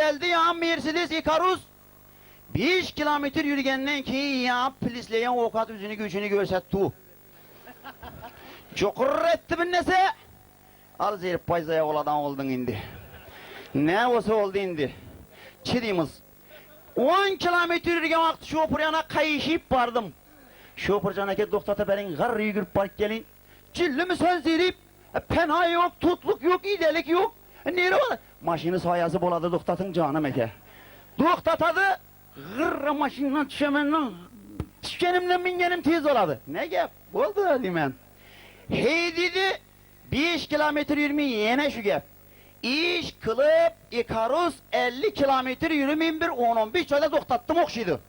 geldi ya Mercedes Icarus. 5 kilometre yürügenden keyin ya pisleyen okat yüzünü gücünü görsetti. Çokur etti bir nese. Al zerip payzaya oladan oldun indi. Ne olsa oldu indi. Çidimiz. 10 kilometre yürügen vakti şoför yana kayışıp vardım. Şoför canake doktata berin garrı yürüp bark gelin. Cilli mi sen zerip? Pena yok, tutluk yok, iyilik yok. Nere var? Maşını sayası boladı doktatın canım eke. Doktatadı. Gırra maşından düşemenle. Düşenimden bingenim tez oladı. Ne gep? Oldu dimen. Hey dedi. 5 kilometre yürüme yene şu gep. İş kılıp Icarus 50 kilometre yürümeyin bir 10-15 öyle doktattım okşuydu.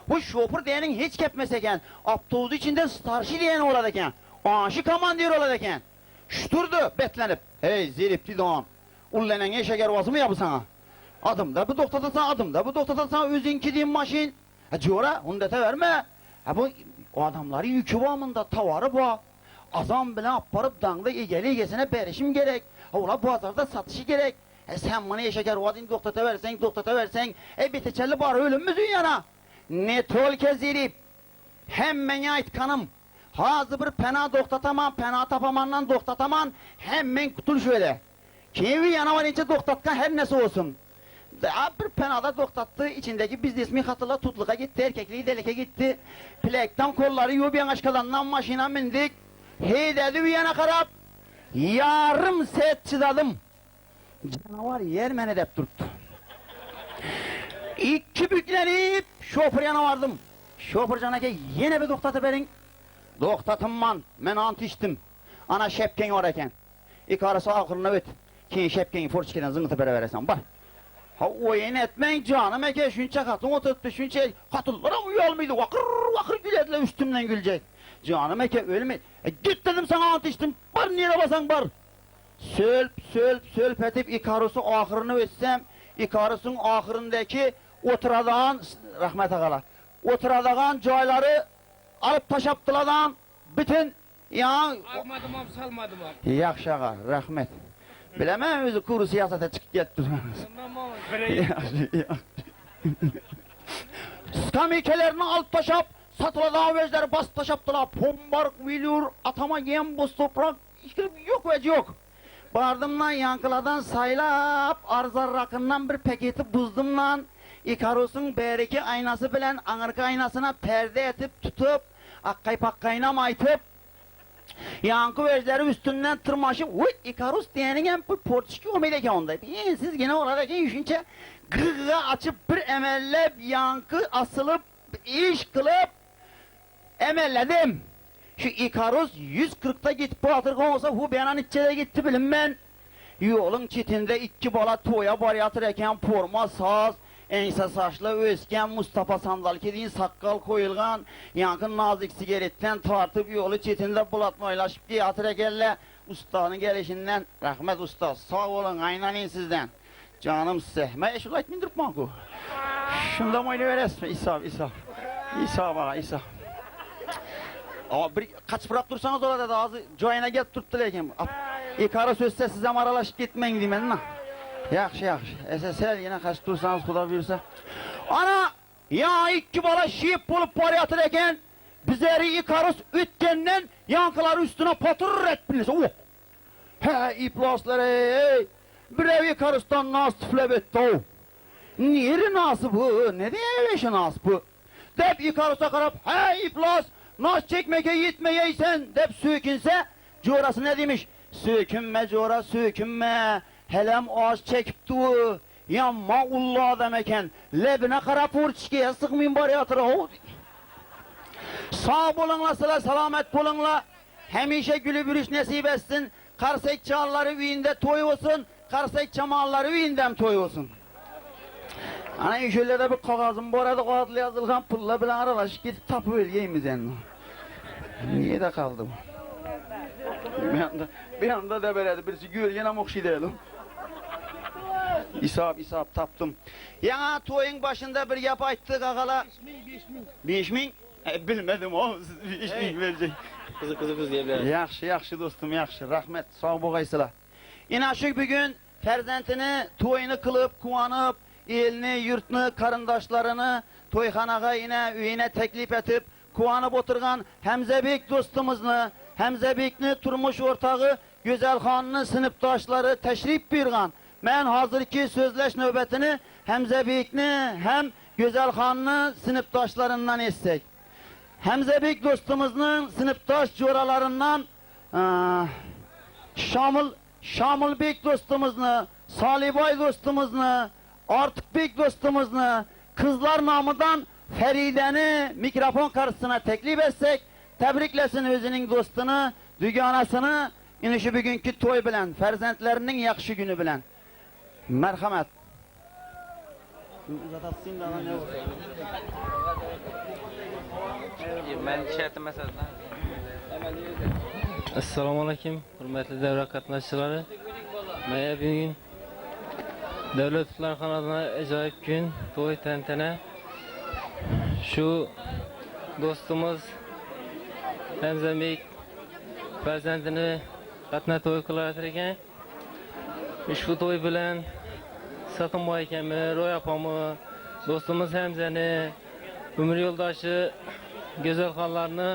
Bu şoför diyenin hiç kepmeseken, aptoğuz içinde starşı diyen oradayken, anşı komandir oradayken. Şturdu betlenip, hey zeripti doğan, ullenenge şeker ovası mı yapı sana? Adım da bu doktatarsan, adım da bu doktatarsan özünki diyeyim maşin. Cora, onu dete verme. Bu o adamların yükü bağımında tavarı bu. Azam bile aparıp dağda egesine berişim gerek. Ola pazarda satışı gerek. Sen bana şeker ovasını doktata versen, biteçelli var ölümümüzün yana. Ne tolke zirip. Hemen ait kanım. Hazı bir pena doktataman, pena tapamandan doktataman, hemen kutul şöyle. Kimi yana var içe doktatkan her nesi olsun. Bir penada doktattı, içindeki biz ismi hatırla tutluğa gitti, erkekliği delike gitti. Plekten kolları yubiyan aşkalandan maşina mindik. Hey dedi bir yana karab. Yarım set çıdadım. Canavar yermen edep durdu. İki büklenip şoför yana vardım. Şoför canake yine bir doktatı verin. Doktatımman, men antiştim. Ana şepken orayken. Icarus'u akırına öt. Ki şepkeni forçkeden zıngıtı bere veresen bak. Ha oyun etmen canım eke şunça katın oturttu şunça katıllara uyuyor vakır vakır gülediler üstümden gülecek. Canım eke ölme. Git dedim sana antiştim. Bar nere basan bar. Sölp etip Icarus'u ahırını ötsem. Icarus'un ahırındaki oturadağın rahmet ağala. Oturadağın cayları alıp taşaptıladan bütün ya almadım am salmadım am. Yaxşı ağa, rahmet. Bilemem özü kuru siyasete çıkıp gitti. Skamikelerini alıp taşap, satıladan vezleri bas taşaptılar. Pombark, vilur, atama yem, boz toprak, yok veci yok. Bardımdan yankıladan saylap, arzar rakından bir paketi buzdum lan. Icarus'un beriki aynası bilen anırka aynasına perde etip tutup, akkay pakkayına maytıp, yankı vezleri üstünden tırmaşıp, Icarus diyenin hem bir portçiki olmaydı onda. Siz gene oradaki düşünce gıgı açıp bir emellep, yankı asılıp, iş kılıp, emelledim. Şu Icarus 140'ta git bu atırgın olsa bu beyan içeri gitti bilin ben. Yolun çitinde iki bala toya bar yatırken porma saz, ense saçlı özken Mustafa Sandalki deyin sakkal koyulgan, yankın nazik sigaretten tartıp yolu çitinde bulatmaylaşıp diye yatırkenle ustanın gelişinden rahmet usta sağ olun aynanin sizden. Canım size. Ben eşul etmeyin durupman ku. Şunda mıydı veresme İsa bana İsa. Ama bir kaç bırak dursanız orada da ağzı joyuna get tuttu lekin. Icarus sözse size aralaşıp gitmeyin diyeyim lan. Yaxşı. SSL yine kaç dursanız kuda buyursa. Ana! Ya iki bala şiyip bulup var yatırken bizleri Icarus ütkenden yankıları üstüne patırır etmeniz. He iplasları bir ev Icarus'tan nasıfle betti o. Neri nasıl bu? Ne diye evleşi nasıl bu? Dep Icarus'a karab he iplas nas çekmeke yitmeyeysen dep sökünse corası ne demiş? Sökünme cora sökünme helem ağaç çekip duvu yanma ulla demeken lebine kara porçkiye sıkmayın bari yatıra sağ bulunla sıla selamet bulunla hemişe gülü bürüş nasip etsin karsek çağları üyünde toy olsun karsek çamalları üyündem toy olsun. Ana şöyle de bir kağızım bu arada kağıtlı yazılgan pulla bilen aralaşıp gidip tapı ölgeyimiz yani. Niye de kaldım? Bir anda da böyleydi birisi gölgene mokşi değilim. İsap taptım. Ya toyun başında bir yap ayttık ağala. 5 min. Bilmedim o 5 min verecek. Kızı diyebilirim. Yaxşı dostum yaxşı. Rahmet sağ boğaysıla. İnaşık bir gün ferzentini toyunu kılıp kuvanıp elini, yurtunu, karındaşlarını toyxanaga yine üyine teklif etip kuvanıp oturgan Hemzebek dostumuzni, Hemzebekni turmuş ortağı Güzelxonni sinfdoşları teşrif buyurgan. Men hazırki sözleş nöbetini Hemzebekni hem Güzelxonni sinfdoşlarından etsek. Hemzebek dostumuzun sinfdoş jo'ralarından Şamilbek dostumuzni, Salihboy dostumuzni, Ortiqbek dostumuzni, kızlar namıdan Ferideni mikrofon karşısına teklif etsek, tebriklesin özünün dostunu, düganasını, inişi bugünkü toy bilen, farzandlarının yaxşı günü bilen. Merhamet. Assalomu alaykum, hurmatli davra qatnashchilari. Mana bugun davlat qanotida ajoyib kun, to'y tantana. Shu do'stimiz Hemzebek farzandini qatna to'y qilar ekan. Ushbu to'y bilan Satimboy akami, Ro'y opami, do'stimiz Hamzani, umr yo'ldoshi Go'zalxonlarni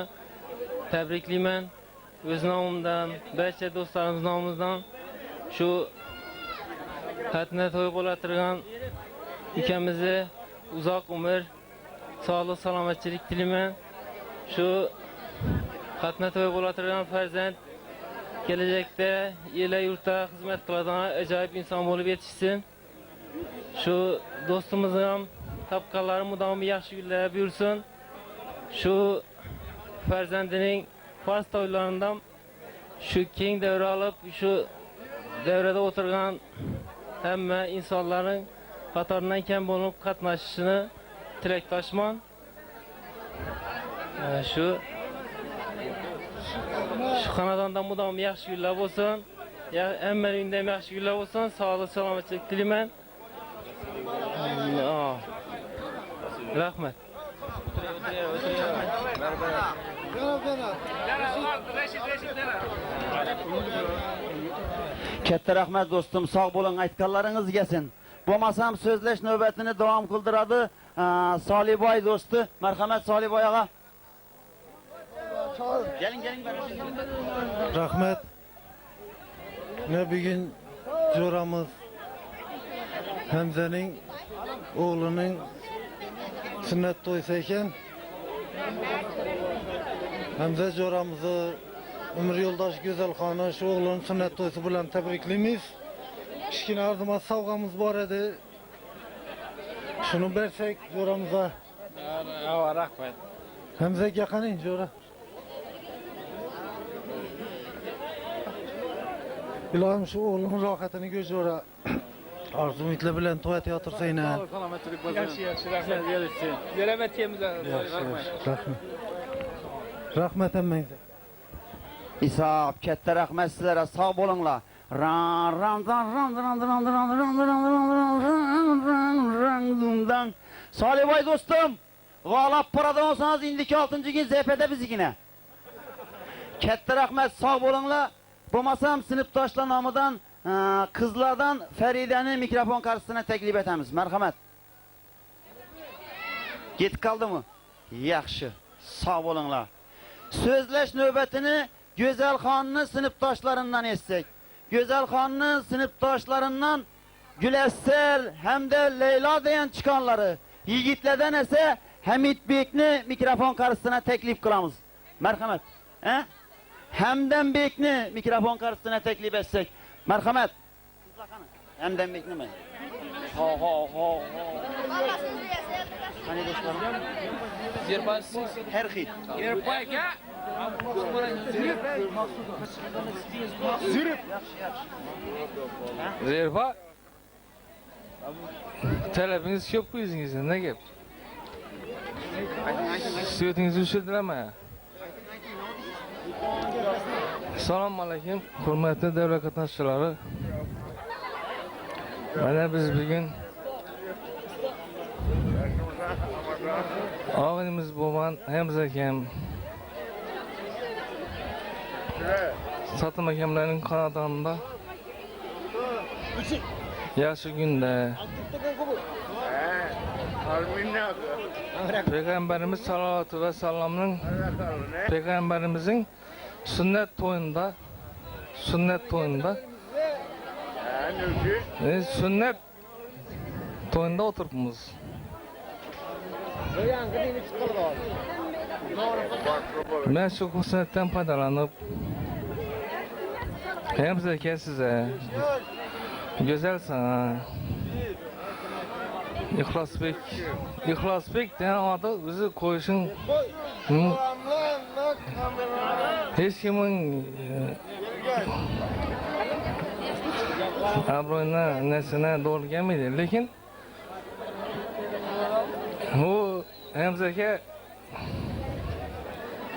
tabriklayman. Öz nomimdan, barcha do'stlarimiz nomidan shu qatna to'y bo'latirgan ukamizni uzoq umr, sog'lik, salomatchilik tilayman. Shu qatna to'y bo'latirgan farzand kelajakda el yurtda xizmat qiladigan ajoyib inson bo'lib yetishsin. Shu do'stimizni ham topganlari mudomi yaxshi kunlar buyursin. Shu farzandining farz to'ylaridan shu keng davra olib, shu davrada o'tirgan hamma insonlarning qatoridan kam bo'lib qatnashishini tilakdoshman. Shu xonadonda mudom yaxshi kunlar bo'lsin. Hammaning ham yaxshi kunlar bo'lsin. Sog'lik, salomatlik tilayman. Rahmat. Katta rahmat dostum, sağ bo'lin, aytganlaringiz gelsin. Bo'lmasam sözleş nöbetini devam kıldırады Salihboy dostu. Merhamet Salihboy ağa. Gelin. Rahmet. Ne bugün jo'ramiz Hamzaning o'g'lining sünnet to'ysi ekan. Hamza jo'ramizni umr yo'ldosh Go'zalxonni shu o'g'lining sünnet to'ysi bilan tabriklaymiz. Kichkina arzimas sovg'amiz bor edi. Shuni bersak jo'ramizga. Rahmat. Hamzaga qani jo'ra. Ilohim shu o'g'lining rohatini ko'r jo'ra. Arzu umidlar bilan to'y teatrsayna. Salomatchilik bo'lsin. Yaxshi, rahmat bersin. Selamat yemiz. Rahmat. Rahmat hammangizga. İsa'p katta rahmet sizlere, sağ bolinglar. Salihboy dostum, g'olab paradan olsanız indiki 6. gün ZP'de bizikine. Katta rahmet, sağ bolinglar. Bo'lmasam sinfdoshlar nomidan kızlardan Ferideni mikrofon karşısına teklif etamiz. Merhamet. Git kaldı mı? Yaxşı. Sağ bolinglar. Sözleş nöbetini Go'zalxonni sinfdoshlarından etsek. Go'zalxonni sinfdoshlarından Güleser hem de Leyla deyen çıkanları. Yigitlerden ise Hamidbekni mikrofon karşısına teklif kılamız. Merhamet. Hemden Bekni mikrofon karşısına teklif etsek. Merhamet. Hemden Bekni mi? Ho. Hani dostlarım? Zirbansız. Her xil. Yerbayga. Zürüp. Zerba. Talabingiz ko'p qo'yingizda, ne gap? Suyatingizni tushirdilarmi? Assalomu alaykum, hurmatli davlat qatnashchilari. Mana biz bugun og'inimiz bo'lgan Hamza akam, Satim akamlarning xonadonida yaxshi kunda Peygamberimiz sallallahu ve sellem'in Peygamberimizin sünnet toyunda sünnet toyunda oturmuşuz. Ben şu sünnetten faydalanıp hem zeki size güzel sana İhlas Bek denen adı bizi koyuşun hiç kimin abroyuna nesine doğru gelmedi. Lekin bu emzeke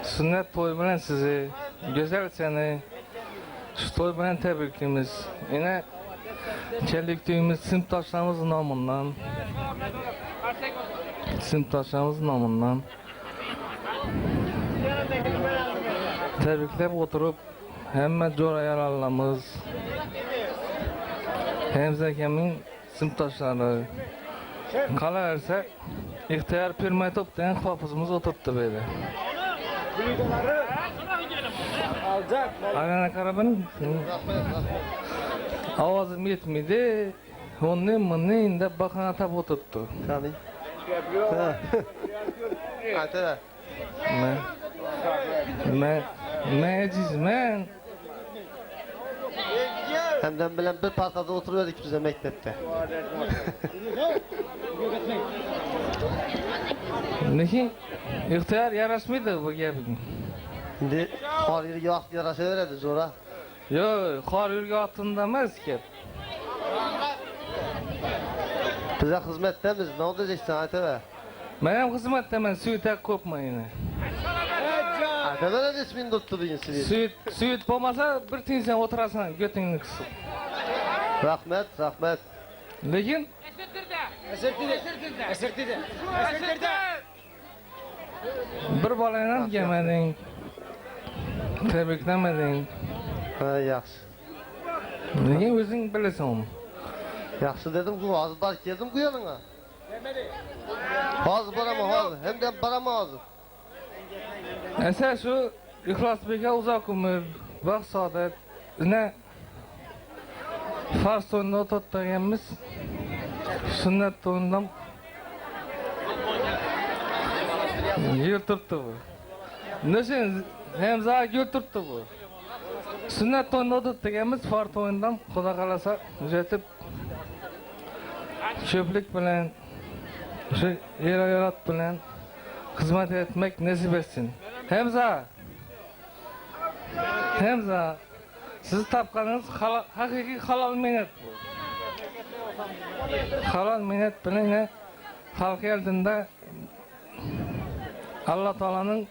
sünnet toyu bilen sizi güzel seni şu toy bilen tebrikimiz. Yine çeliktiğimiz sintaşlarımız namından tebriklep oturup hemen Cora yararlamız hem zekemin sintaşları kalarsa ihtiyar pirmetop diyen hafızımız oturttu böyle. Ayağına karabanın avazım yetmedi. Onun mınıyında bakana tap oturttu. Tabii. Hadi. Mecizmen. Hemden bilen bir partada oturuyorduk bize mektepte. Nekin? İhtiyar yaraşmıydı bu gebin. Şimdi hariri yarasa veredi sonra. Yo, kar yürgü altında emas ki. Bize hizmettemiz ne olacaksın Aytebe? Benim hizmettemen süyütek kopmayın. Aytebe'nin ismini tuttu bugün sizi. Süyüt olmasa bir tinsen oturasın götünü kısıp. Rahmet. Lekin bir balayla gelmedin. Tebriklemedin. Yaxşı. Lekin özün bilesin onu. Yaxşı dedim ki hazır bar geldim bu yanına. Hazır barama hazır. Hem de barama hazır. Esa şu İhlas Bey'e uzak ömür, bak saadet, ne Fars toyunda oturttuğumuz sünnet toyundan yırtırttı bu. Neşen hem zaten yırtırttı bu. Sünnet toyunda oturttuğumuz Fars toyundan Xuda kalasa jetip çöplük bilen, şu yarat bilen hizmet etmek nasip etsin. Hemza, siz tapkanınız hakiki halal minnet bu. Halal minnet bilen halk eldinde Allah Teala'nın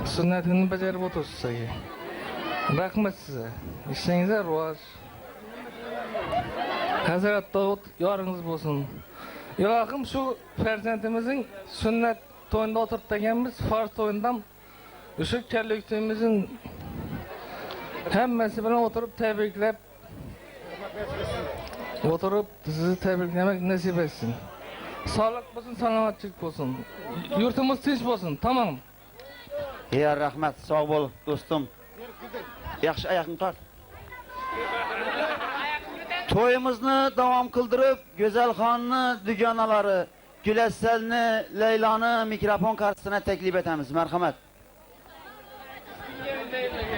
sünnetini becerip otursa ki. Rahmet size. İşinize ruaj. Hazret Davut yarınız olsun. İlahım şu ferzentimizin sünnet toyunda oturttuğumuz Fars toyundan ışık kerlükçümüzün hemmesi bilen oturup tebriklep sizi tebriklemek nasip etsin. Sağlık olsun, selametçilik olsun. Yurtumuz tinç olsun, tamam. Ya rahmet, sağ ol dostum. Yaxşı ayakını tart. Toyumuzni davam kıldırıp güzel hanını, düganaları, Güleselni, Leyla'nı mikrofon karşısına teklif etemiz. Merhamet.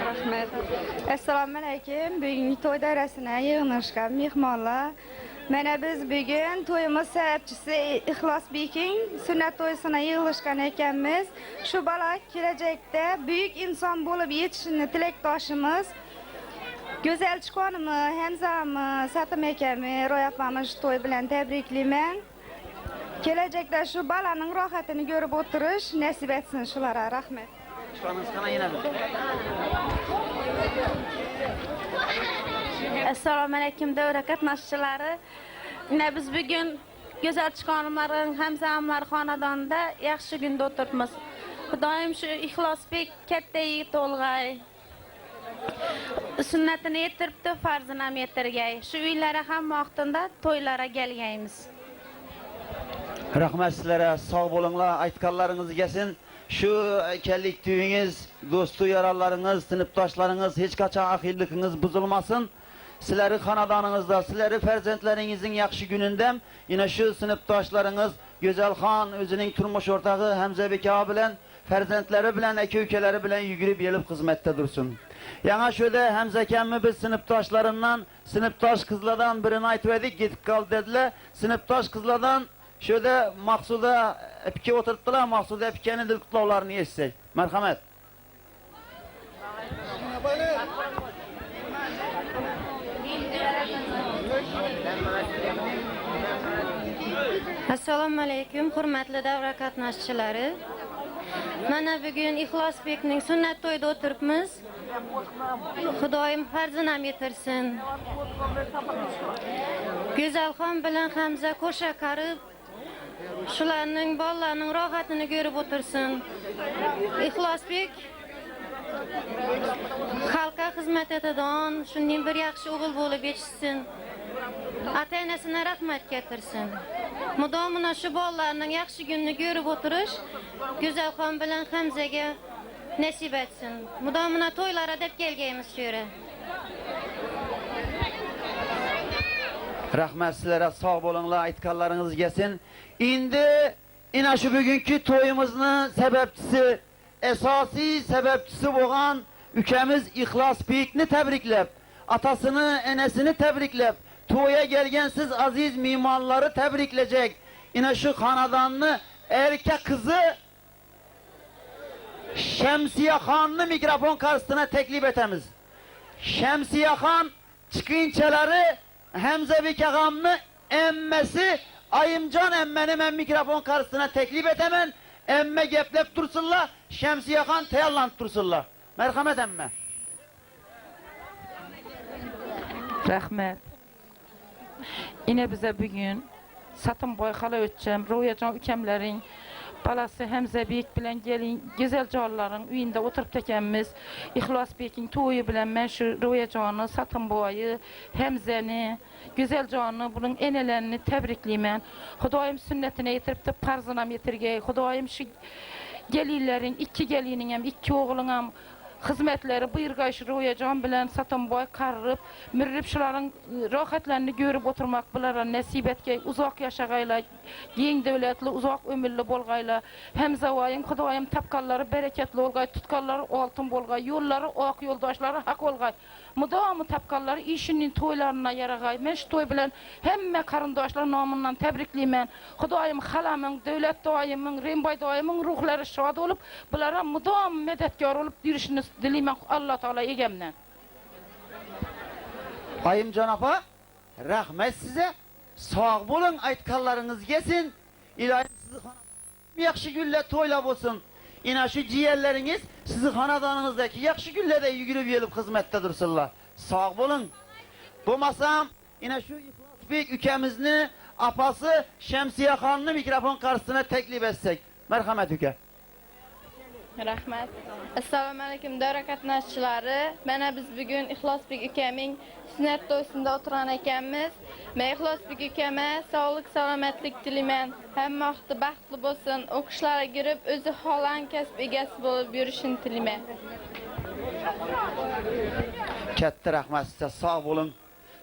Rahmet. Assalomu alaykum. Bugungi to'y dairasine yig'inishgan mehmonlar. Mana biz bugun to'yimiz sababchisi İhlas Bekning sunnat to'yisine yig'ilishgan ekanmiz. Shu bola kelajakda buyuk inson bo'lib yetishini tilakdoshimiz. Go'zal chiqonimi, Hamzami, Satim akami, ro'yobani shu to'y bilan tabriklayman. Kelajakda shu bolaning rohatini ko'rib o'tirish nasib etsin shularga. Rahmat. Assalomu alaykum davra qatnashchilari. Biz bugun go'zal chiqonimlarning Hamzamlar xonadonida yaxshi kunda o'tiribmiz. Xudoyim shu Ixlosbek katta yigit o'lg'ay. Sunnatini yetiribdi, farzini ham yetirgay. Shu uylari ham vaqtida to'ylarga kelgaymiz. Rahmet sizlere, sağ bolunlar, aytkanlarınız gelsin. Şu kellik düğünüz, dostu yararlarınız, sınıftaşlarınız, hiç kaçan ahillikiniz bozulmasın. Sizleri hanadanınızda, sizleri ferzentlerinizin yakşı günündem, yine şu sınıftaşlarınız, Güzelhan özünün turmuş ortağı Hemze Beka bilen, ferzentleri bilen, eki ülkeleri bilen yugurip gelip hizmette dursun. Yana şöyle Hemze kemmi biz sınıftaşlarından, sınıftaş kızlardan birini aytıverdik, gidip kal dediler. Sınıftaş kızlardan şöyle Maksuda epike oturttular, Maksuda epikenin dilkutlavlarını yetsek. Merhamet. Assalomu alaykum, hurmatli davra qatnashchilari. Mana bugun Ixlosbekning sunnat to'yida o'tiribmiz. Xudoyim farzanam yetirsin. Go'zalxon bilan Hamza qo'sha qarib, shularning bolalarning rohatini ko'rib o'tirsin. Ixlosbek xalqqa xizmat etadigan, shunday bir yaxshi o'g'il bo'lib yetishsin. Ata-onasine rahmet getirsin. Mudamına şu bolalarning yaxshi gününü görüp oturuş, Güzelxon bilan Hamzaga nasip etsin. Mudamına to'ylara deb kelgaymiz şöyle. Rahmet sizlere, sağ bolunlar, aytkanlarınız gelsin. Indi ina şu bugünkü toyumuzun sebepçisi, esasi sebepçisi olan ülkemiz İhlas Beyik'ni tebriklep, atasını, enesini tebriklep, toya gelgensiz aziz mimarları tebrikleyecek. Yine şu hanadanlı erkek kızı Şemsiye Han'ı mikrofon karşısına teklif etemiz. Şemsiye Han çıkınçaları Hemze Bikagam'ı emmesi Ayımcan emmenin ben mikrofon karşısına teklif etemen. Emme geplep dursunlar, Şemsiye Han teyallant dursunlar. Merhamet emme. Rahmet. Yine bize bugün satın boykalı öteceğim. Royacan ükemlerin balası Hemze Beyik bilen gelin güzel canlıların üyünde oturup tekemiz. İhlas Beyik'in toyu bilen ben şu Royacan'ı, satın boyayı, Hemze'ni, güzel canlı bunun enelerini tebrikliyim. Hudayım sünnetine getirip de parzınam getirgey. Hudayım şu gelillerin, iki gelinin hem iki oğlunam hizmetleri buyurgayşı Royacan bilen satın boy karırıp, mürrip şuların rahatlarını görüp oturmak bulara nasip etkey, uzak yaşagayla, giyin devletli, uzak ömürlü bolgayla, hem zavayım, Hudayım tapkalları bereketli olgay, tutkalları altın bolgay, yolları, ok yoldaşları hak olgay. Mudamı tapkalları işinin toylarına yaragay. Men şu toy bilen hemme karındaşlar namından tebrikliymen. Hudayım halamın, devlet dayımın, Rembay dayımın ruhları şad olup, bulara mudam medetkar olup dirişini dileymen Allah Teala egemden. Ayımcan apa, rahmet size. Sağ bulun, aytkanlarınız gelsin. İlahim sizi yakşı gülle toylap olsun. İna şu ciğerleriniz sizi hanadanınızdaki yakşı gülle de yürüyüp gelip hizmette dursunlar. Sağ bulun. Bu masam yine şu İhlas Beyik ülkemizin apası Şemsiye Han'ı mikrofon karşısına teklif etsek. Merhamet ülke. Rahmet. Assalomu alaykum davra qatnashchilari. Mana biz bugun Ixlosbek ukamning sunnat to'yisida o'tirgan ekanmiz. Men Ixlosbek ukama sog'lik, salomatlik tilayman. Hamma vaqti baxtli bo'lsin, o'qishlariga girib, o'zi xohlagan kasb egasi bo'lib yurishini tilayman. Katta rahmet size, sağ olun.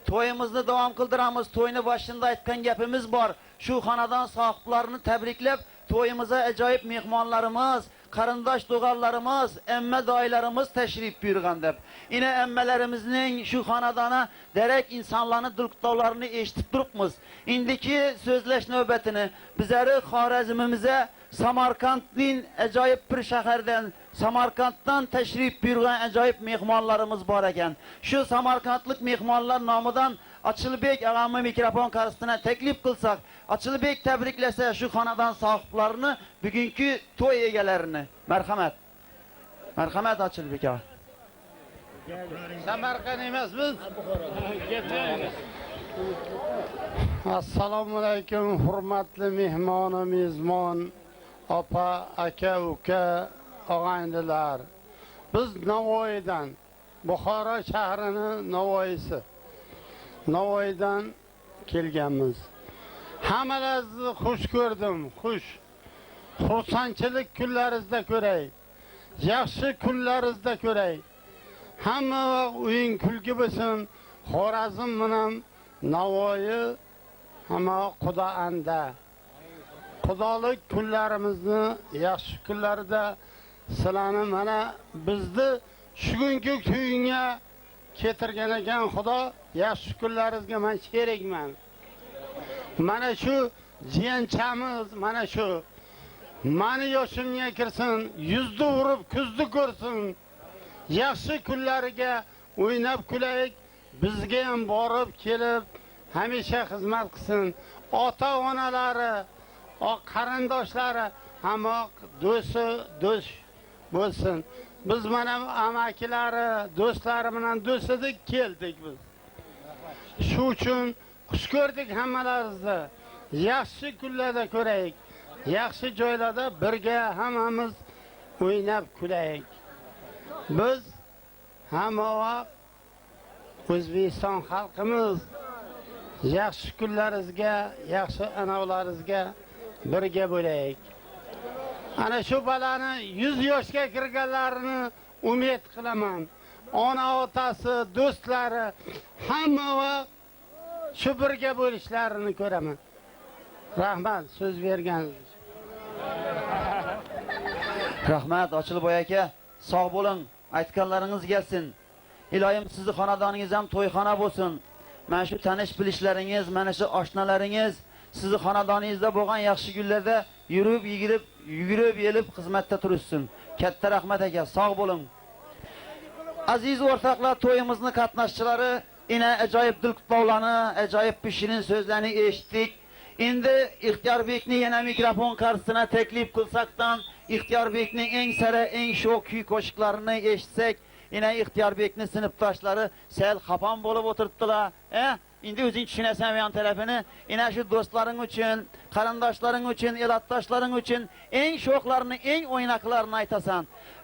Toyumuzni devam kıldıramız. Toyunu başında aytgan gapimiz var. Şu hanadan sahiplerini tebriklep, toyumuza acayip mihmanlarımız, karındaş doğallarımız, emme dayılarımız teşrif buyurgan dep. Yine emmelerimizin şu hanadana derek insanların dırkıtavlarını eşitip durupmuz. İndiki sözleş nöbetini bizleri Xarezmimize Samarkand'ın acayip bir şehirden, Samarkand'dan teşrif buyurgan acayip mihmanlarımız var eken. Şu Samarkandlık mihmanlar namıdan Açılıbek ağamı mikrofon karşısına teklif kılsak, Açılıbek tebriklese şu hanadan sahiplerini, bugünkü toy egelerini. Merhamet. Merhamet Açılıbek ağa. Samarqand emasmiz. Assalomu alaykum, hurmatli mehmonu mezmon, opa, aka, uka, og'aynilar. Biz Navoiydan, Buxoro shahrining Navoiysi. Navoiydan kelganmiz. Hammangizni xush ko'rdim, xush. Xursandchilik kunlaringizda ko'ray. Yaxshi kunlaringizda ko'ray. Hamma o'yin kulgi bo'lsin. Xorazm bilan Navoiy hamma Xudo anda. Xudolik kunlarimizni yaxshi kunlarda sizlarni mana bizni shugungi kuyinga ketirgan ekan Xudo. Yaxshi kunlaringizga men sherikman. Mana shu jiyanchamiz mana shu mani yoshimga kirsin, yuzni urib kuzni ko'rsin. Yaxshi kunlariga o'ynab kulaylik, bizga ham borib kelib hamisha xizmat qilsin. Ota-onalari, qarindoshlari hamma do'st bo'lsin. Biz mana amakilari, do'stlari bilan do'st edik, keldik biz. Shu uchun xush ko'rdik hammalaringizni. Yaxshi kunlarda ko'raylik. Yaxshi joylarda birga hammamiz o'ynab kulaylik. Biz hamma O'zbekiston xalqimiz yaxshi kunlaringizga, yaxshi anavlaringizga birga bo'laylik. Ana shu balani 100 yoshga kirganlarini umid qilaman. Ona, otasi, do'stlari hamma shu birga bo'lishlarini ko'raman. Rahmat, so'z berganingiz uchun. Rahmat, Ochilboy aka. Sog' bo'ling, aytganlaringiz kelsin. Iloyim sizni xonadoningiz ham to'yxona bo'lsin. Mana shu tanish bilishlaringiz, mana shu oshnalaringiz sizni xonadoningizda bo'lgan yaxshi kunlarda yurib, yugurib, yelib xizmatda turishsin. Katta rahmat aka, sog' bo'ling. Aziz o'rtoqlar, to'yimizning qatnashchilari ina ajoyib dilqutlovlarni, ajoyib pishirin so'zlarni eshitdik. Endi Ixtiyorbekni yana mikrofon qarshisida taklif qilsakdan, Ixtiyorbekning eng sara, eng sho'x kuy qo'shiqlarini eshitsak, ina Ixtiyorbekning sinfdoshlari sal xafon bo'lib o'tiribdilar. Endi o'zing tushunasan men tarafini. Ina shu do'stlaring uchun, qarindoshlaring uchun, elatdoshlaring uchun eng sho'xlarini, eng o'ynaqlarini aytasan.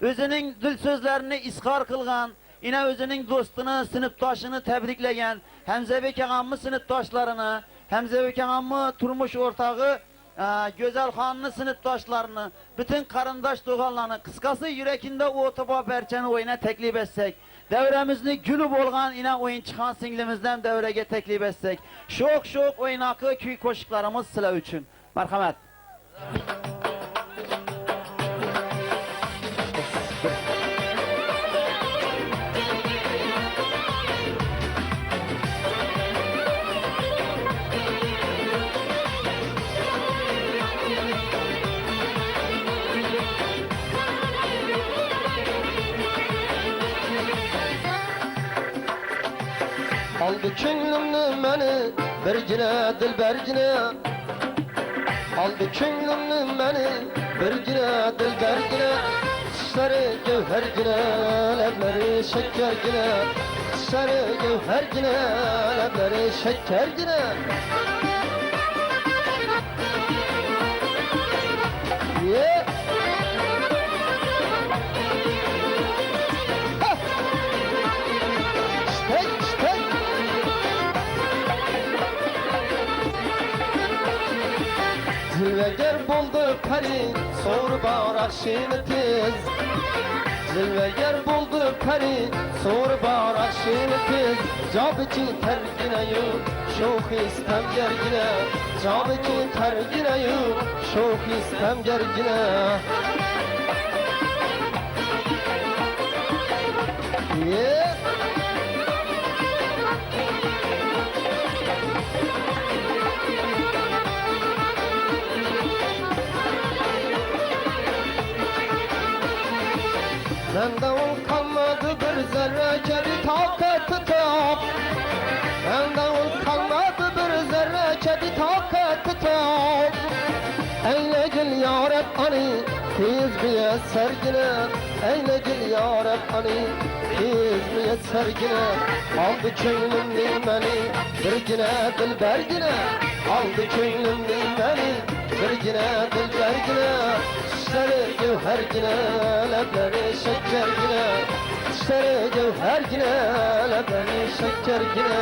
O'zining dil so'zlarini izhor qilgan, ina o'zining do'stini, sinfdoshini tabriklagan, Hamzabek og'amning sinfdoshlarini, Hamzabek og'amning turmush o'rtog'i Go'zalxonning sinfdoshlarini, butun qarindosh to'g'onlarni, qisqasi yuraginda o'ti bor barchani o'yina taklif etsak, davramizni guli bo'lgan ina o'yinchixon singlimizdan davraga taklif etsak, sho'x o'ynoqi kuy qo'shiqlarimiz sizlar uchun. Marhamat. Aldı ko'nglimni meni birgina dilbergina. Aldı ko'nglimni meni birgina dilbergina. Tishlari gavhargina, lablari shakkargina. Tishlari gavhargina, lablari shakkargina. Yeah. Zilveger buldu peri, soğur bağırak şimdi tez. Zilveger buldu peri, soğur bağırak şimdi tez. Cabıcı tergine yok, şoğ istem gergine. Cabıcı tergine yok, şoğ istem gergine. Yeah. Bende ol kalmadı bir zerre kedi takat tutup. Bende ol kalmadı bir zerre kedi takat tutup. Eyle gül yarep ani tiz biye sergine. Eyle gül yarep ani tiz biye sergine. Aldı köynümni beni birgine dilbergine. Aldı köynümni beni birgine dilbergine. Tishlari gavhargina, lablari shakkargina. Tishlari gavhargina, lablari shakkargina.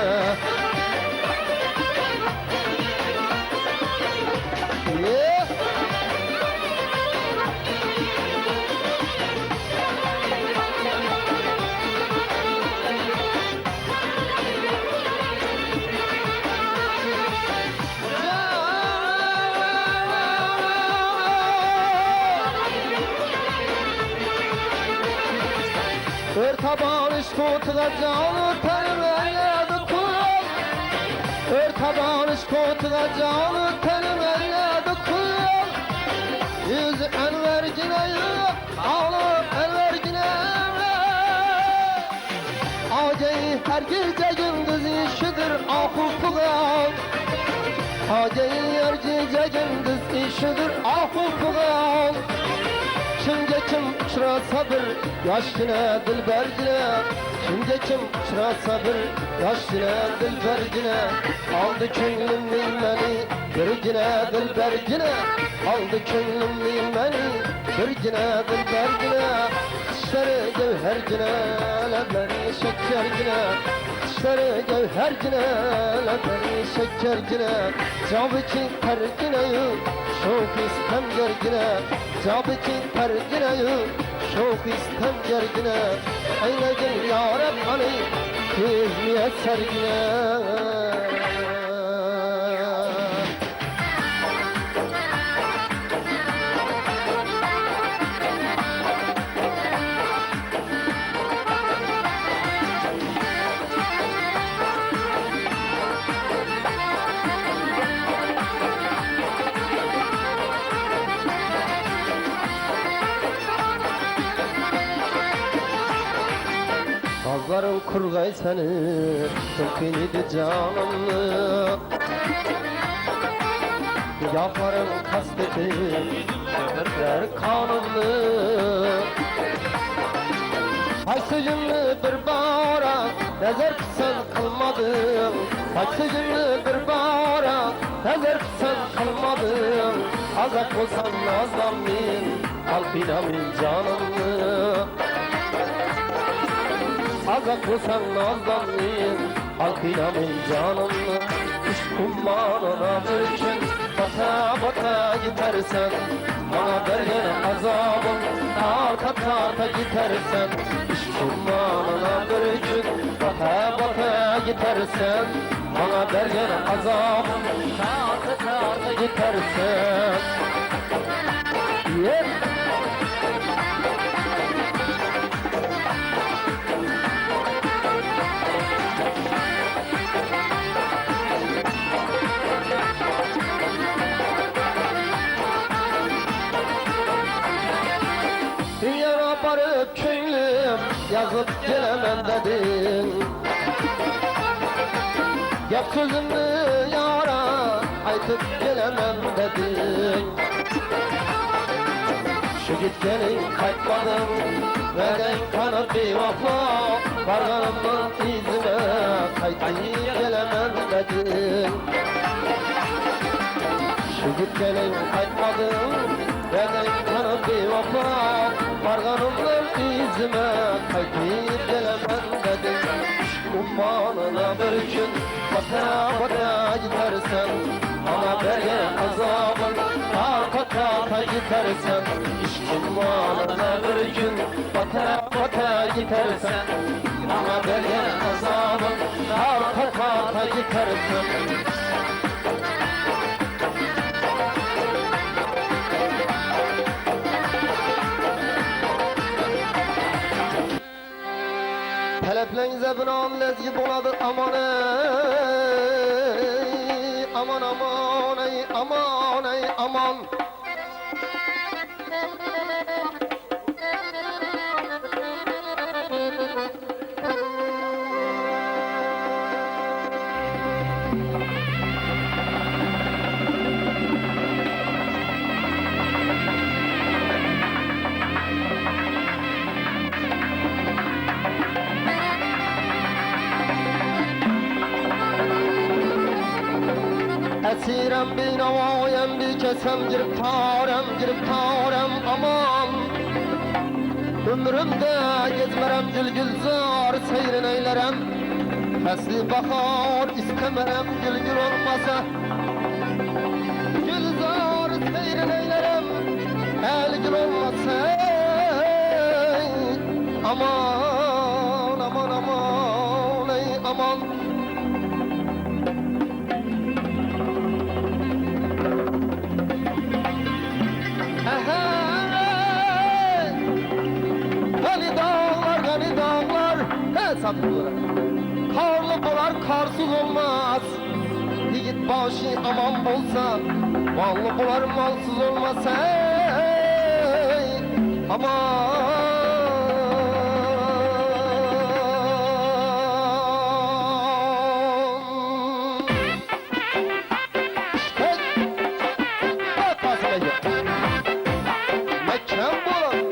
taban işkotuğa canı tenim eyledi kul. Ör taban işkotuğa canı tenim eyledi kul. Yüzü envercine ağlı envercine. Ağayı her gece gündüz işidir ahukuğa. Ağayı her gece gündüz işidir ahukuğa. Kimge kim uçrasa bir yaşgine dilbergine. Kimge kim uçrasa bir yaşgine dilbergine. Aldı könlümün beni birgine dilbergine. Aldı könlümün beni birgine dilbergine. Dişleri gevhergine lebleri şekergine. Dişleri gevhergine lebleri şekergine. Cabiki tergine şok istem gergine. Cabiki tergine şok istem gergine. Eyledin ya Rabbani hizmiyet sergine. Kazların kurgay seni, Tülkünüdü canımlı. Yaparım kasteti, köpürler kanımlı. Haysıcımlı bir bara, nezer sen kılmadın. Haysıcımlı bir bara, nezer sen kılmadın. Azak olsan nazlanmayın, kalbinamin canımlı. Azak olsan nazlanmayın, halkinamin canımlı. Üç kummanına için bata bata gidersen. Bana vergen azabım, tarta tarta gidersen. Üç kummanına için bata bata gidersen. Bana vergen azabım, tarta tarta gidersen. Yeah. Dünyana barıp könlüm yazıp gelemem dedin. Yap sözümü yara aytıp gelemem dedin. Şu gitgenin kaytmadım verden kanat bir vafla. Varganımın izine kaytıp gelemem dedin. Şu gitgenin kaytmadım verden kanat bir vafla. Varganımın izime kaytıp gelemem dedin. Ummanına bir gün bata bata gidersen. Bana vergen azabın arka tarta gidersen. Ummanına bir gün bata bata gidersen. Bana vergen azabın arka tarta gidersen. Taleplerinize binaen lezgi buladı aman ey. Aman aman ey aman ey aman. Esirem bir navayem bir kesem giriptarem aman. Ömrümde gezmerem gülgülzar seyrin eylerem. Fesli bahar istemerem gülgül olmasa. Gülzar seyrin eylerem elgül olmasa. Aman aman aman ey aman. Gani dağlar tatlı olarak. Karlı bular karsız olmaz. Yigit başı aman bolsa, mallı bular malsız olmasa. Aman. Bak basmayı. Mekan bulan.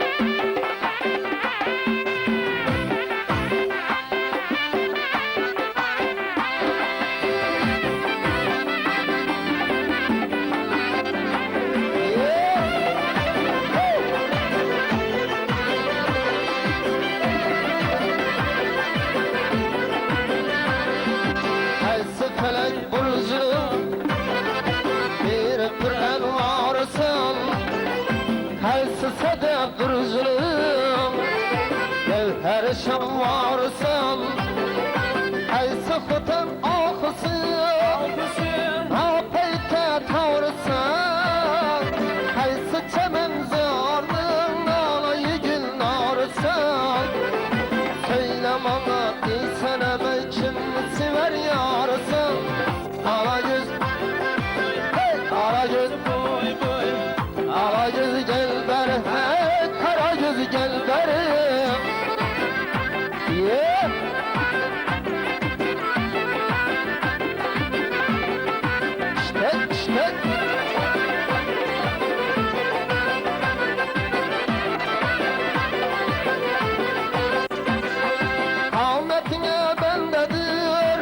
Haysı felek burcu bir Kur'an varsın. Haysı sadat burcunun gevher şam varsın. Haysı hutan ağısın apeyte tavrısın. Haysı çemen zarının alayı gül narısın. Söyle bana İsa'neme kim sever yarısın. Ala göz, hey, ala göz, ala göz gel ber, hey, kara göz gel ber. Yeah. İşte. Ahmetine bendedir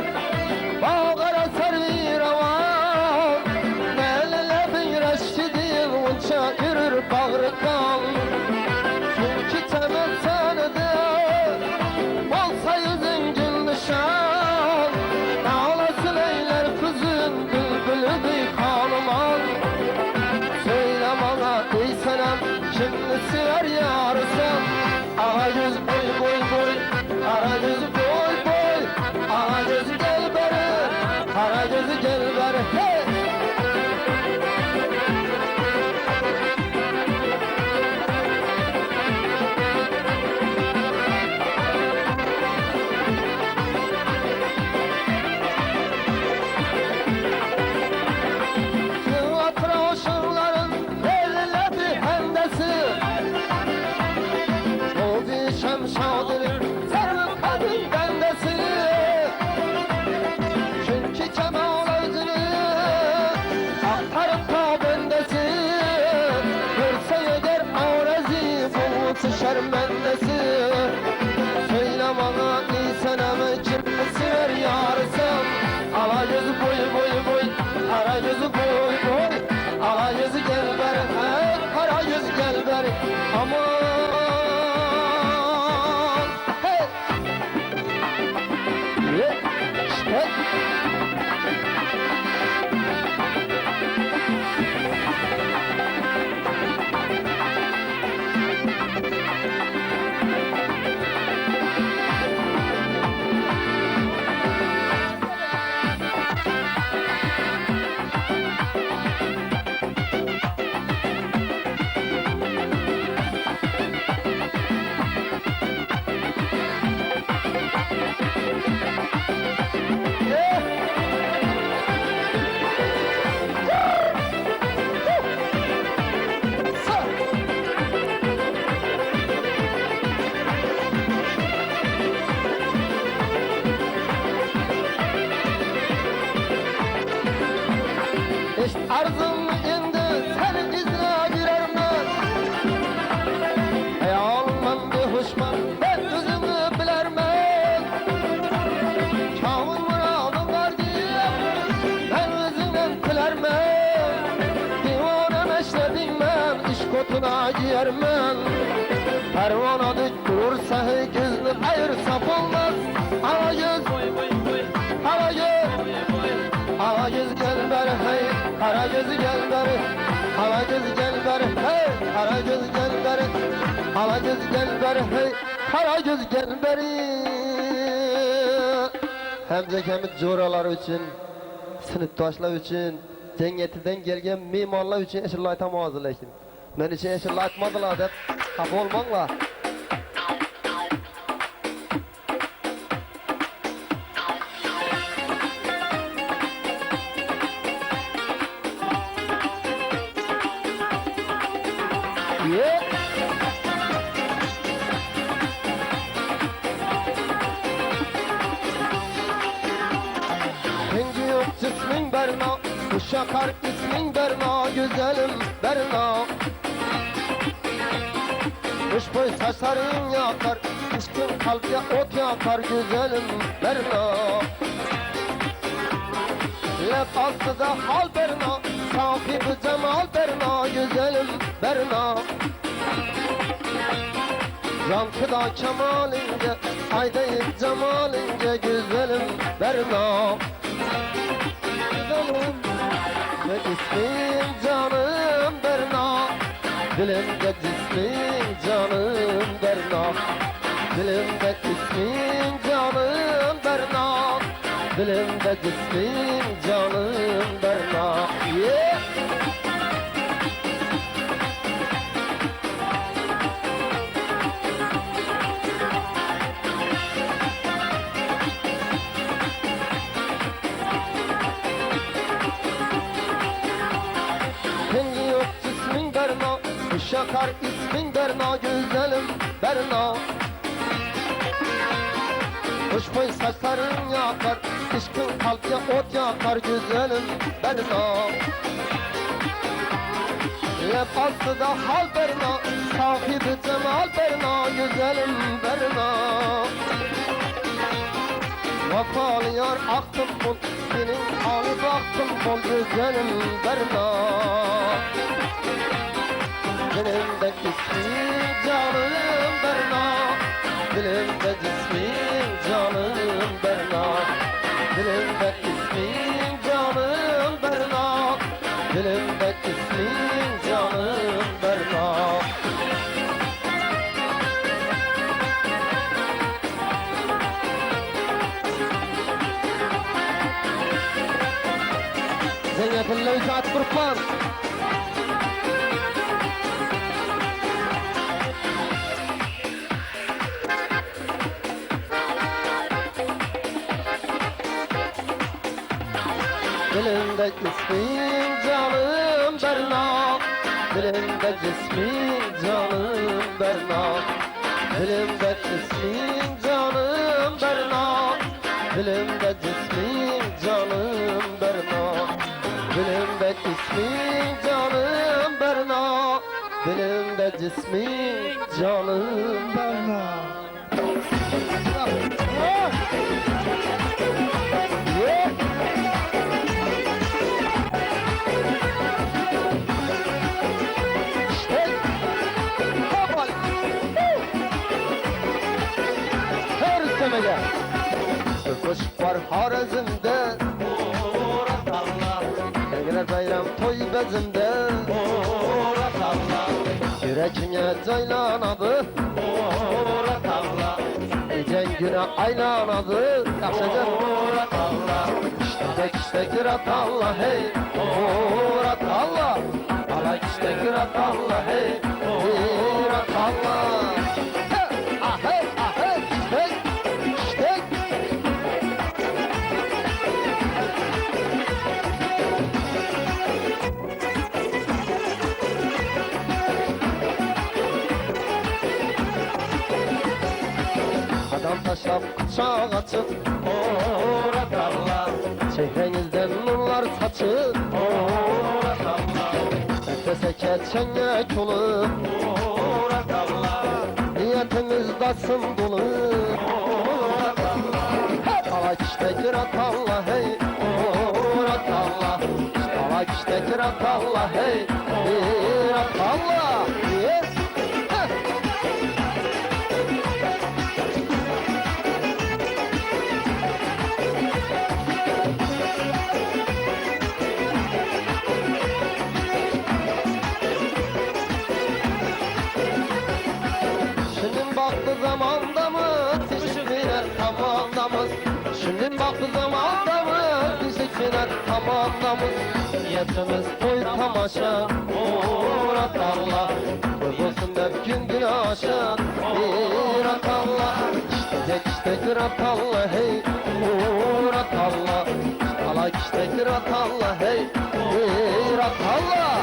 Bağara sarı ravan Nelele bir reşkidir Unça yürür bağrı kan Çünkü temel sanıdır Olsa yüzün gül nişan Ağlasın eyler kızın Bülbülü bir kanuman Söyle bana ey senem Şimdi sever yarısın Ağa yüz boy Ara gözü boy Ara gözü gel beri Ara gözü gel beri hey! Sıvatra oşurların Belli hendesi O bir şemşadırın Sarı kadın bendesi Çünkü kemal özünü Aktarıp ta bendesi Görse yeger avrezi Boğutu şermendesi Söyle bana İseneme kim sever yarısın Ala gözü boy Ara gözü boy Ala gözü gel beri Kara gözü gel beri Aman hey! İşte İşte arzum indi senin izine girermez Hayalman bir huşman ben özümü bilermez Çağın muradım var diye ben özümden tilermez Divane meşledim ben iş kotuna giyermen Pervana dik durursa gözünü ayırsa olmaz Ala göz, ala göz Ala göz gel beri hey, kara gözü gel beri Ala göz gel beri hey, kara göz gel beri Ala göz gel beri hey, kara göz gel beri Hem zekemiz coğralar için, sınıftaşlar için, cemiyetinden gelgen mimarlar için eşirli aytam hazırlayın. Ben için eşirli aytmadılar dep, kapı olmanglar. Yeah. Rengi yok cismin Berna, kuşakar ismin Berna, güzelim Berna. Kış boyu saçların yakar, düşkün kalpte ot yakar, güzelim Berna. Lep altıda hal Berna, sahibi cemal Berna, güzelim Berna. Yankıda kemalince, aydayı cemalince, güzelim Berna. Güzelim ve ismin canım Berna, dilimde cismin canım Berna, dilimde ismin canım Berna, dilimde cismin canım Berna. Yeah. Rengi yok cismin Berna, kuşakar ismin Berna, güzelim Berna. Kuş boyu saçların yakar, düşkün kalpte ot yakar, güzelim Berna. Lep altıda hal Berna, sahibi cemal Berna, güzelim Berna. Vafalı yar aklım bol, senin hali baktım bol, güzelim Berna. Dilimde ismin canım Berna, dilimde cismin canım Berna, dilimde ismin canım Berna, dilimde ismin canım Berna. Zeynep'in levzat kurban. Dilimde ismin canım Berna, dilimde cismin canım Berna, dilimde ismin canım Berna, dilimde cismin canım Berna, dilimde ismin canım Berna, dilimde cismin canım Berna. Yeah. Her kuş var Harazim'de, Egre bayram toy bezimde, yüreğine caylanadı, Ecen güne aylanadı. Yakşacak İşte kirat Allah hey, Murat Allah, ala işte kirat Allah hey, Murat Allah. Hey, hey, işte. Adam taşlap bıçak açıp, Murat Allah, çehrenizden nurlar saçıp, Murat Allah, nefese keçenlik olup, Murat Allah, niyetimiz dasım dolu, Murat Allah. Alak işte kirat Allah hey, Murat Allah, alak işte kirat Allah hey, Murat Allah. Yes. Baktı zamanda mı, teşekkürler tamamlamız. Şimdi baktı zamanda mı, teşekkürler tamamlamız. Niyetimiz toy tamaşa, Murat Allah, olsun hep gün gün aşağı, Murat Allah. İşte Murat Allah hey, Murat Allah, ala işte Murat Allah hey, Murat Allah.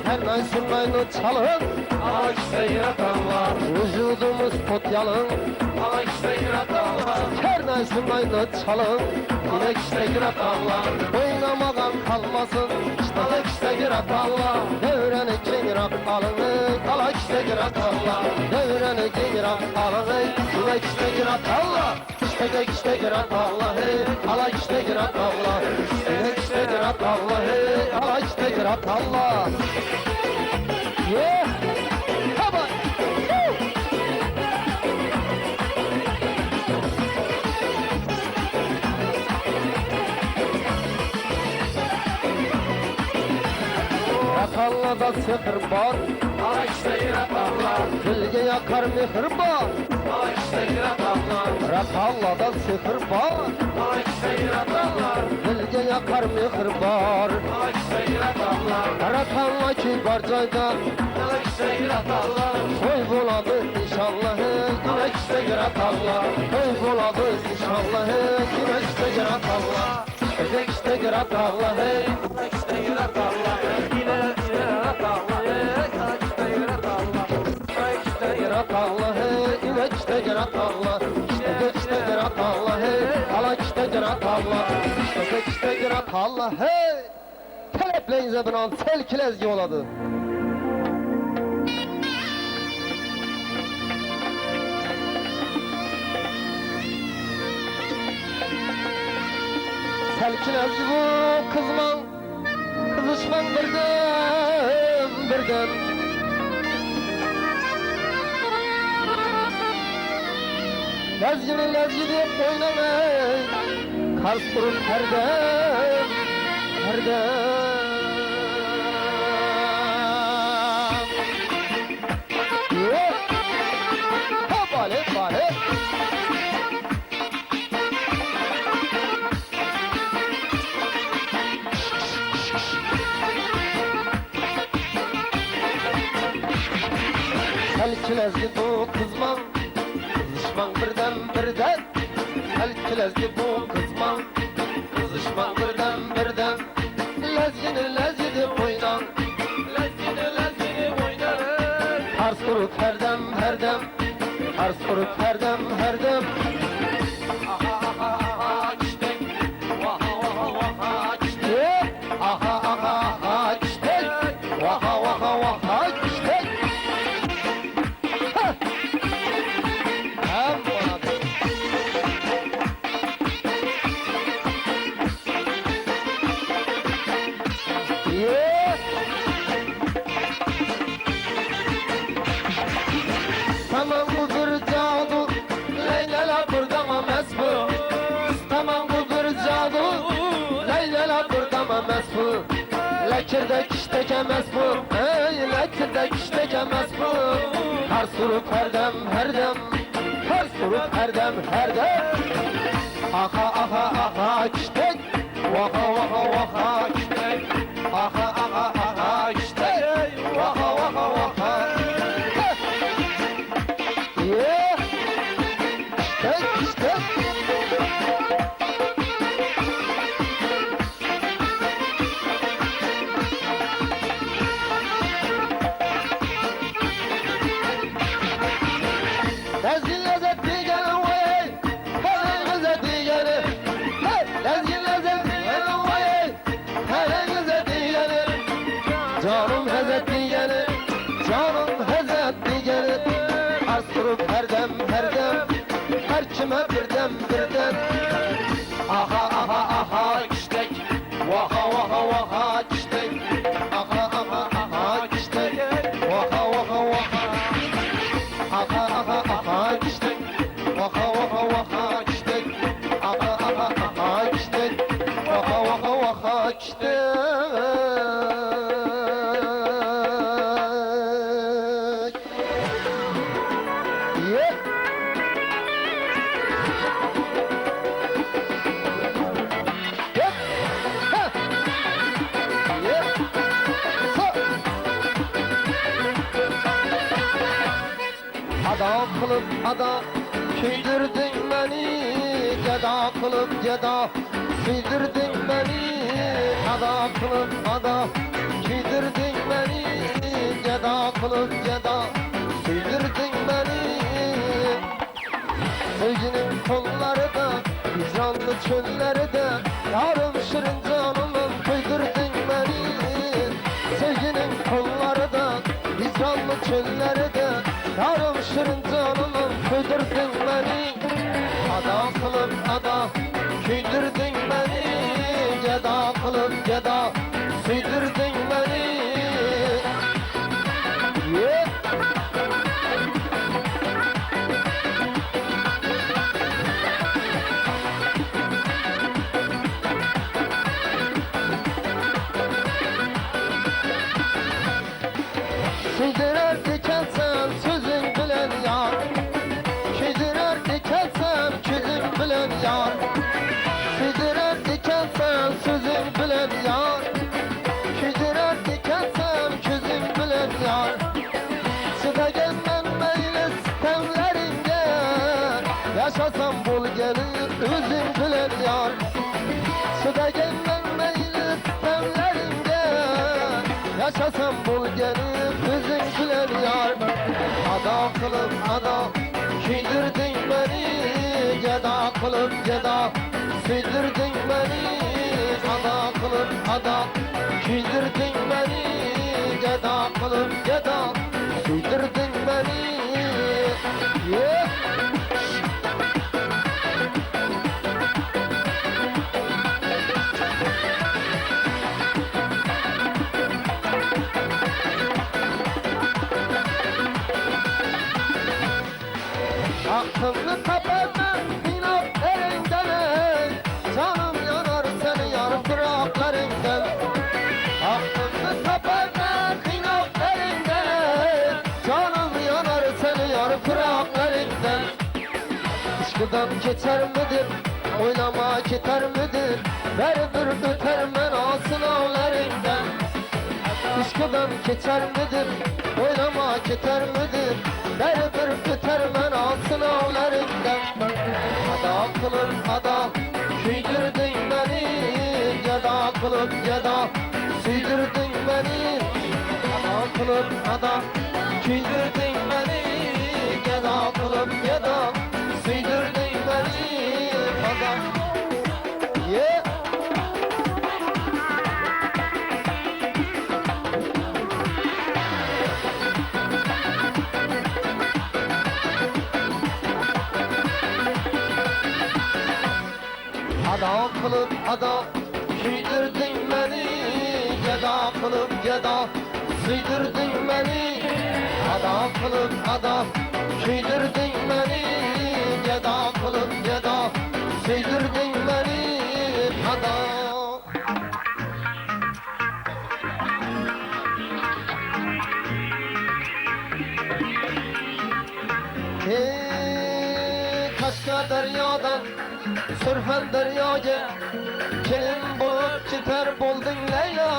Her naysun naynu çalın Vücudumuz pot yalın Her naysun naynu çalın İnek işte girat Allah Oynamadan kalmasın İşte işte girat Allah Devreni girat alın Kalak işte girat Allah Devreni girat alın İnek işte girat Allah işte girat Allah Kalak işte girat Allah İnek işte girat Allah Kalak işte girat Allah Yeah! Come on! Rakallada sıfır var Dilge yakar mihir var Rakallada sıfır var Dilge yakar mihir var Rakalla kibar cayda Koy buladı inşallah Güneş de girat Allah Koy buladı inşallah Güneş de girat Allah Güneş de girat Allah Güneş de girat Allah Girat Allah Güneş de girat Allah Güneş de girat Allah Güneş de girat Allah Güneş de girat Allah Güneş de girat Allah Güneş de girat Allah Talepleyize binan telkilezgi oladı Telkilezgi bu kızman Kızışman birden Lezgini lezgi deyip oynamay Kars kurup herden Ha bale Telkilezgi bu kızman Kızışman birden Telkilezgi bu kızman Kızışman birden Lezgini deyip oynan Lezgini oynar Kars kurup herdem Kars kurup herdem Aha çiçek Vaha çiçek Aha çiçek Vaha çiçek Hem bana Tamam bu bir cadu Leyla'la burada mesbu Tamam bu bir cadu Leyla'la burada mesbu Lekirdek işteke mesbu Lekirdek işteke mesbu Kars kurup herdem Kars kurup herdem Aha çiçek Vaha çiçek Aha çiçek Vaha Yeah! Çiçek Lezgin lezzetli gelin vay Hele lezzetli gelin Lezgin lezzetli gelin vay Hele lezzetli gelin Canım lezzetli gelin Canım lezzetli gelin Kars kurup herdem Her kime birden Aha çiçek Vaha çiçek Aha çiçek Vaha Aha çiçek Vaha çiçek Aha çiçek Vaha çiçek Yeah! Yep! Ha! Yeah! Ha! Ada kılıp ada Küydürdün beni Geda kılıp geda Süydürdün beni Ada kılıp ada Kuydirdin beni geda kılıp geda Süydürdün beni Sevginin kolları da hicranlı çölleri de Yarım şirin canımın kuydirdin beni Sevginin kolları da hicranlı çölleri de Yarım şirin canımın kuydirdin beni Ada kılıp ada Küydürdün beni Geda kılıp geda Süydürdün beni Yeah. Süydürer dikensen sözün bilen yar Süydürer dikensen küzün bilen yar Süydürer dikensen sözün bilen yar Süydürer dikensen küzün bilen yar Sıda gelmem meyli sistemlerinde Yaşasam bul gelir üzüm bilen yar Sıda gelmem meyli sistemlerinde Yaşasam bul gelir üzüm bilen yar Ada kılıp ada Küydürdün beni Geda kılıp geda Süydürdün beni Ada kılıp ada Küydürdün beni Geda kılıp geda Süydürdün beni Yeah. Aklını kaparma inat elinden ey Canım yanar seni yar fıraklarından Aklını kaparma inat elinden ey Canım yanar seni yar fıraklarından Aşkıdan geçer midir oynama yeter midir Ver bir öter menasın ağlarından Aşkıdan geçer midir oynama yeter midir Ver bir öter menasın ağlarından Ada kılır ada Küydürdün beni Geda kılıp geda Süydürdün beni Ada kılır ada Küydürdün beni Geda kılıp geda Süydürdün beni Ada Yeah. Ada kılıp ada Küydürdün beni Geda kılıp geda Süydürdün beni Ada kılıp ada Küydürdün beni Geda kılıp geda Süydürdün beni Ada Kaşka deryadan Sürfen deryaga Kelin bulup gider buldun Leyla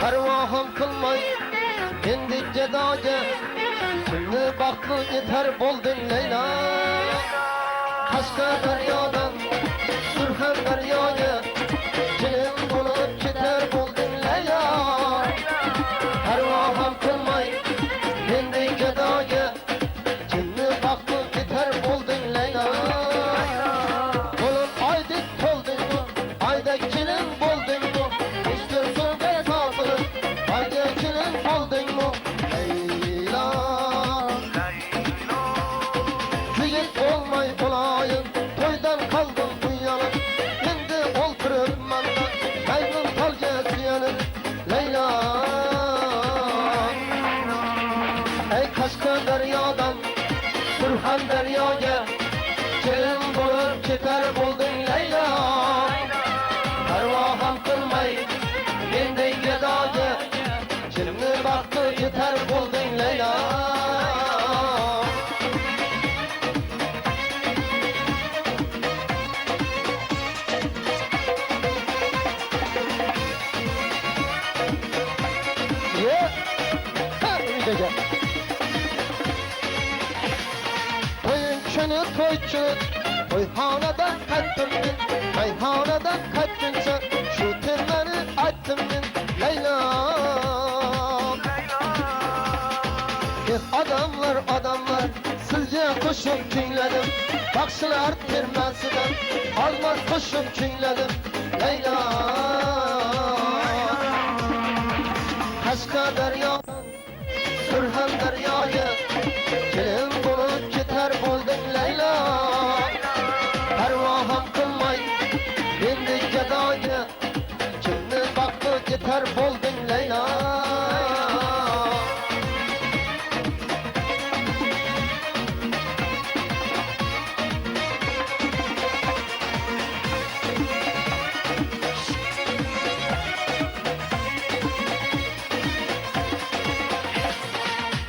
Pervahım kılmay Indi gedaga Şimdi baklı yeter buldun Leyla Kaşka deryadan Sürfen deryaga Kelin bulup gider buldun Leyla Pervahım kılmay Indi gedaga Şimdi baklı yeter buldun Leyla Aydakinin buldun mu? İstiyorsun be safırın Aydakinin buldun mu? Leyla Büyük olmay olayım Toydan kaldım uyanıp Şimdi oturup mandan Kaybın talgesi yanıp Leyla Ey Kaşka deryadan Sürhan deryaya Gelin bulup gider buldun Leyla Pervahım kılmay Bindi gedaga Şimdi baktı yeter buldun Leyla Yeah. Ha, bir de gel. Toyun şunu toyçu Toyhanada kattın Meyhanada kattın sen Şu tırmanı attın Leyla Adamlar adamlar sizce koşup kuyladım Bakşılar termesinden almaz koşup kuyladım Leyla Kaşka deryadan Sürhan deryaya Kelin bulup gitar buldun Leyla Pervaham kılmay Bindi gedaya Kimni baktı gitar buldun Leyla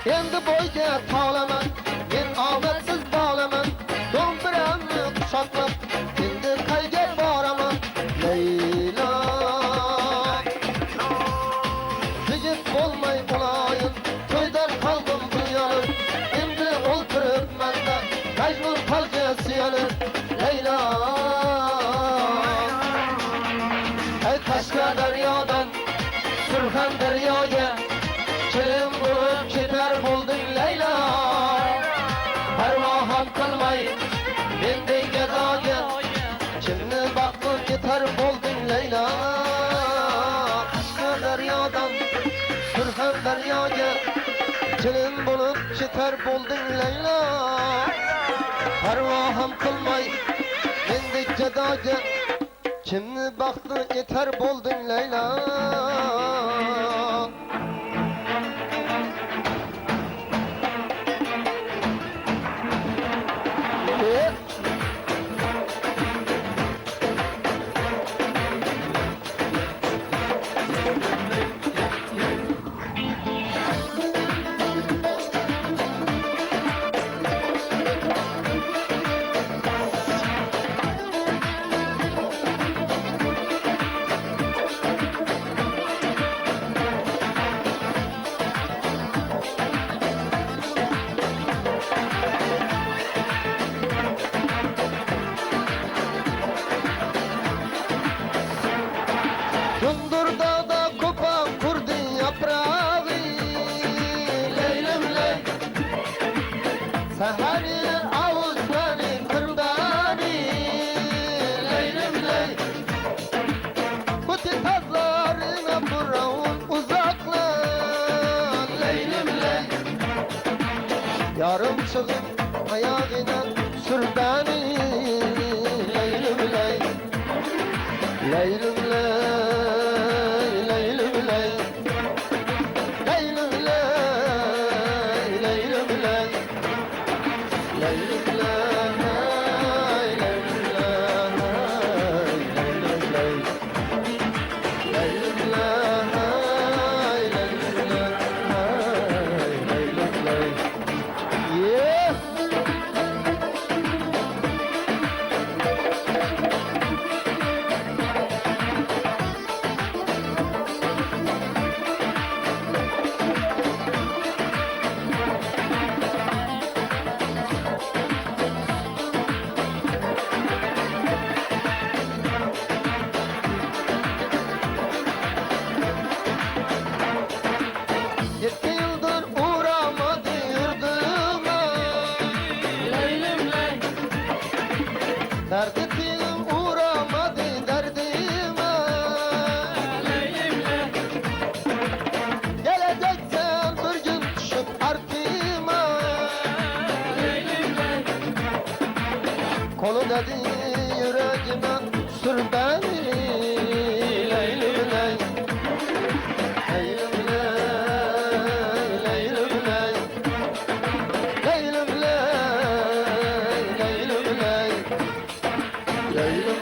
Endi boyga tağlaman, men omadsiz bağlaman Do'mbiramni quchoqlab, endi qayga boraman Leyla Yigit bo'lmay bo'layin, to'ydan qoldim bu yolib Endi o'ltiribmanda, Majnun qalga suyanib Leyla Ey Qashqa daryodan, Surxon daryoga Kelin bulup ketar buldun Leyla Pervaham kılmay Bendey gedaga Kimni baktı ketar buldun Leyla Qashqa daryodan Surxon daryoga Kelin bulup ketar buldun Leyla Pervaham kılmay Bendey gedaga Kimni baktı ketar buldun Leyla Gündurda da kopan kurdu yaprağı Leylim ley Seheri avuzları kırdanı Leylim ley Bu titazlarına buravun uzakla Leylim ley Yarım çıkıp ayağına sür beni Leylim ley Leylim ley Derdim uğramadı derdime Geleceksen bir gün düşüp artıma Kolu dedi yüreğime sür beni Leylim ley Leylim ley Leylim ley Leylim ley Leylim ley Leylim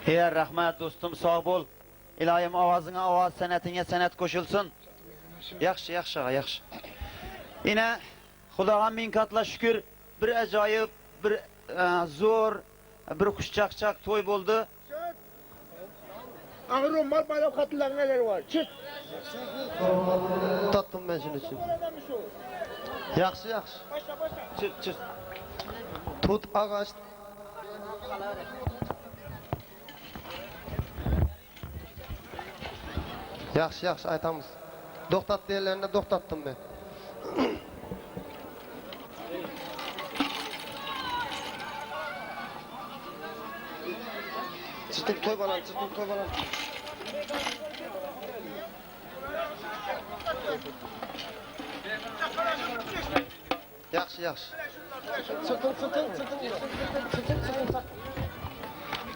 Her rahmat dostum, sağ bol. İlahim avazına avaz, senetine senet koşulsun. Yaxşı, yaxşı, yaxşı. Yine Xudoga ming katla şükür bir acayip, bir zor, bir kuşçakçak toy buldu. Ağır mal bayram katılar neler var? Çık. Tattım ben şunun için. Yaxşı yaxşı. Çık çık. Tut ağaç. Yaxşı yaxşı aytamız. Doktat diyenlerine doktattım ben. Çıktık toy balan, çıktık toy balan. Yaxşı yaxşı. Çıkın.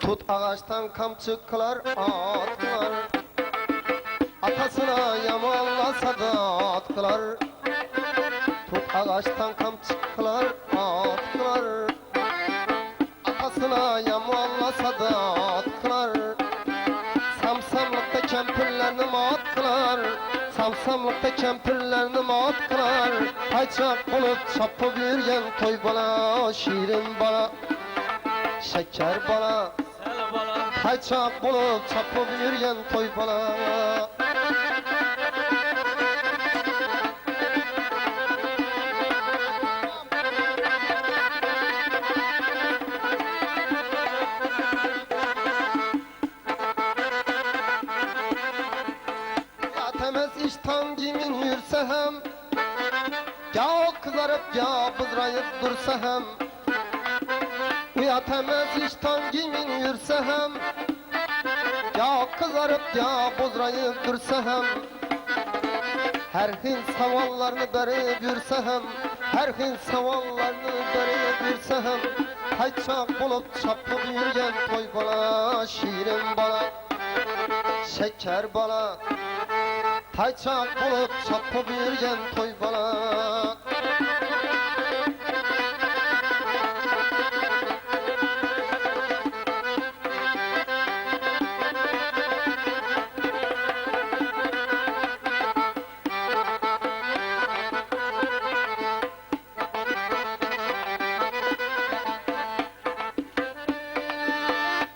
Tut ağaçtan kamçı kılar atlar. Atasına yamanlasa da atlar. Tut ağaçtan kamçı kılar atlar. Atasına yamanlasa da atlar. Samsamlıkta kempirlerini mat kılar. Samsamlıkta kempirlerini mat kılar. Hayçak olup çapıp yürgen toy bala, şirin bala, şeker bala. Hayçak olup çapıp yürgen toy bala. Atemez iştan kimin yürse hem, ya kızarıp ya bızrayıp dursa hem. Uyatemez iştan kimin yürse hem, ya kızarıp ya bozrayıp dursa hem. Her hin savallarını berip yürse hem, her hin savallarını berip yürse hem. Hayçak bulup çapıp yürgen toy bala, şirin bala, şeker bala. Hayçak bulup çapıp yürgen toy bala.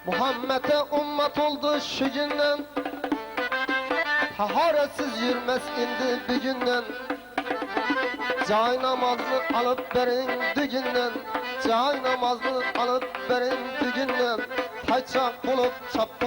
Muhammed'e ummet oldu şu günden. Taharetsiz yürmez indi bir günden. Cay namazını alıp verin düğünden. Cay namazını alıp verin düğünden. Hayçak bulup çapıp